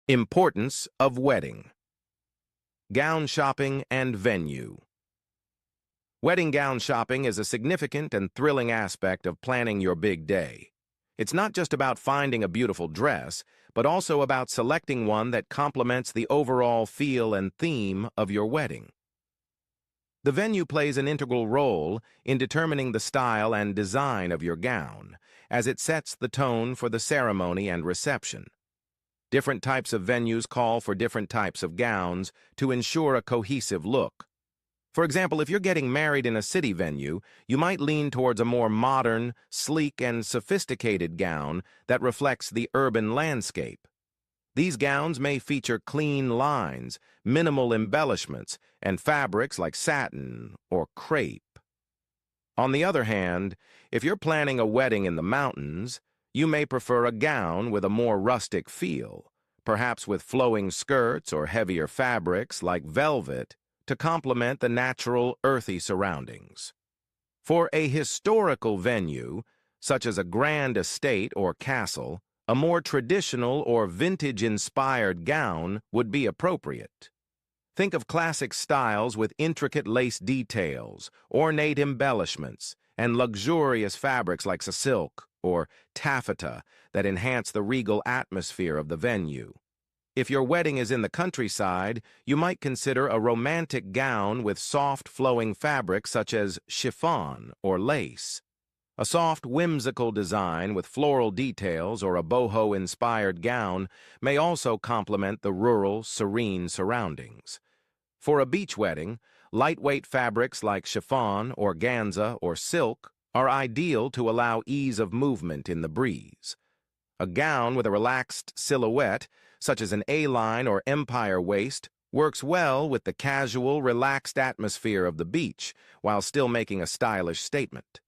Importance of wedding. Gown shopping and venue. Wedding gown shopping is a significant and thrilling aspect of planning your big day. It's not just about finding a beautiful dress, but also about selecting one that complements the overall feel and theme of your wedding. The venue plays an integral role in determining the style and design of your gown, as it sets the tone for the ceremony and reception. Different types of venues call for different types of gowns to ensure a cohesive look. For example, if you're getting married in a city venue, you might lean towards a more modern, sleek, and sophisticated gown that reflects the urban landscape. These gowns may feature clean lines, minimal embellishments, and fabrics like satin or crepe. On the other hand, if you're planning a wedding in the mountains, you may prefer a gown with a more rustic feel, perhaps with flowing skirts or heavier fabrics like velvet to complement the natural, earthy surroundings. For a historical venue, such as a grand estate or castle, a more traditional or vintage-inspired gown would be appropriate. Think of classic styles with intricate lace details, ornate embellishments, and luxurious fabrics like silk or taffeta that enhance the regal atmosphere of the venue. If your wedding is in the countryside, you might consider a romantic gown with soft flowing fabrics such as chiffon or lace. A soft, whimsical design with floral details or a boho-inspired gown may also complement the rural, serene surroundings. For a beach wedding, lightweight fabrics like chiffon, organza, or silk are ideal to allow ease of movement in the breeze. A gown with a relaxed silhouette, such as an A-line or empire waist, works well with the casual, relaxed atmosphere of the beach while still making a stylish statement.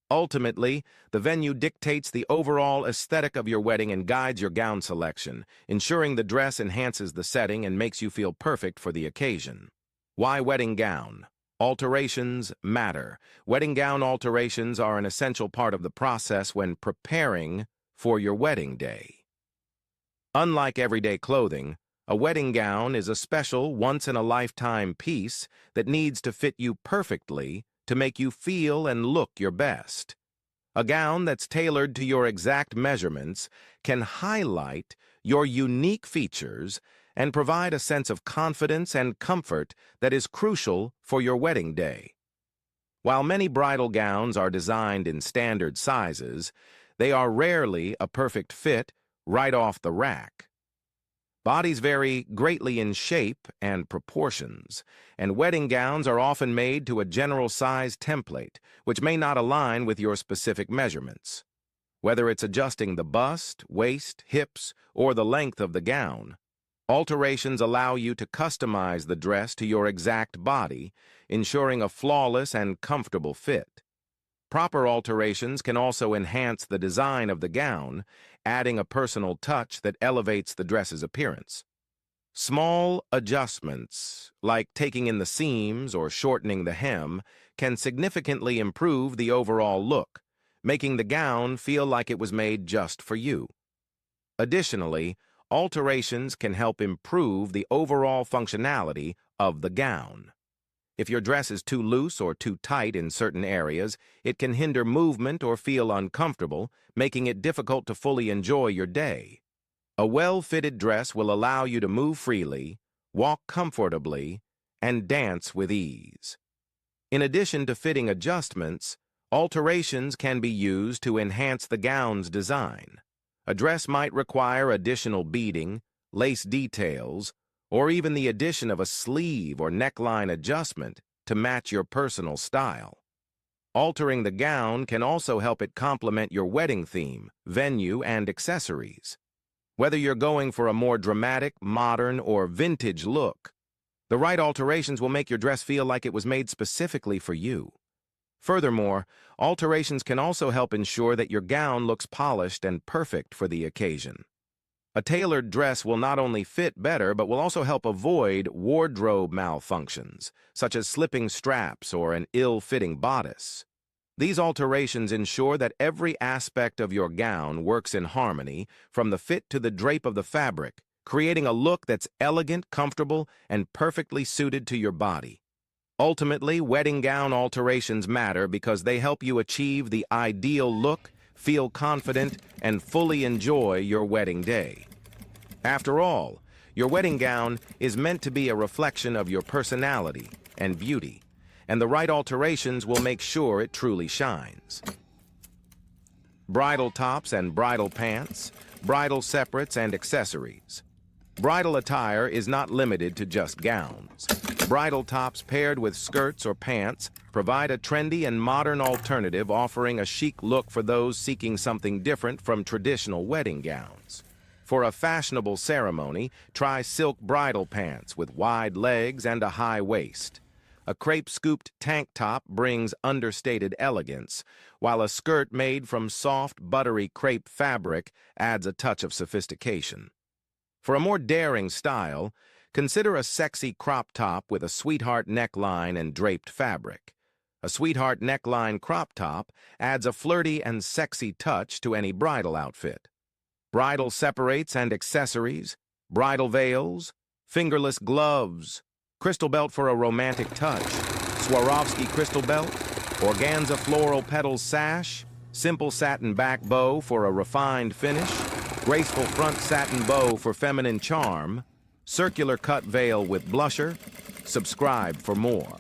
Ultimately, the venue dictates the overall aesthetic of your wedding and guides your gown selection, ensuring the dress enhances the setting and makes you feel perfect for the occasion. Why wedding gown? Alterations matter. Wedding gown alterations are an essential part of the process when preparing for your wedding day. Unlike everyday clothing, a wedding gown is a special, once-in-a-lifetime piece that needs to fit you perfectly to make you feel and look your best. A gown that's tailored to your exact measurements can highlight your unique features and provide a sense of confidence and comfort that is crucial for your wedding day. While many bridal gowns are designed in standard sizes, they are rarely a perfect fit right off the rack. Bodies vary greatly in shape and proportions, and wedding gowns are often made to a general size template, which may not align with your specific measurements. Whether it's adjusting the bust, waist, hips, or the length of the gown, alterations allow you to customize the dress to your exact body, ensuring a flawless and comfortable fit. Proper alterations can also enhance the design of the gown, adding a personal touch that elevates the dress's appearance. Small adjustments, like taking in the seams or shortening the hem, can significantly improve the overall look, making the gown feel like it was made just for you. Additionally, alterations can help improve the overall functionality of the gown. If your dress is too loose or too tight in certain areas, it can hinder movement or feel uncomfortable, making it difficult to fully enjoy your day. A well-fitted dress will allow you to move freely, walk comfortably, and dance with ease. In addition to fitting adjustments, alterations can be used to enhance the gown's design. A dress might require additional beading, lace details, or even the addition of a sleeve or neckline adjustment to match your personal style. Altering the gown can also help it complement your wedding theme, venue, and accessories. Whether you're going for a more dramatic, modern, or vintage look, the right alterations will make your dress feel like it was made specifically for you. Furthermore, alterations can also help ensure that your gown looks polished and perfect for the occasion. A tailored dress will not only fit better, but will also help avoid wardrobe malfunctions, such as slipping straps or an ill-fitting bodice. These alterations ensure that every aspect of your gown works in harmony, from the fit to the drape of the fabric, creating a look that's elegant, comfortable, and perfectly suited to your body. Ultimately, wedding gown alterations matter because they help you achieve the ideal look, feel confident, and fully enjoy your wedding day. After all, your wedding gown is meant to be a reflection of your personality and beauty, and the right alterations will make sure it truly shines. Bridal tops and bridal pants, bridal separates and accessories. Bridal attire is not limited to just gowns. Bridal tops paired with skirts or pants provide a trendy and modern alternative, offering a chic look for those seeking something different from traditional wedding gowns. For a fashionable ceremony, try silk bridal pants with wide legs and a high waist. A crepe-scooped tank top brings understated elegance, while a skirt made from soft, buttery crepe fabric adds a touch of sophistication. For a more daring style, consider a sexy crop top with a sweetheart neckline and draped fabric. A sweetheart neckline crop top adds a flirty and sexy touch to any bridal outfit. Bridal separates and accessories, bridal veils, fingerless gloves, crystal belt for a romantic touch, Swarovski crystal belt, organza floral petals sash, simple satin back bow for a refined finish, graceful front satin bow for feminine charm, circular cut veil with blusher. Subscribe for more.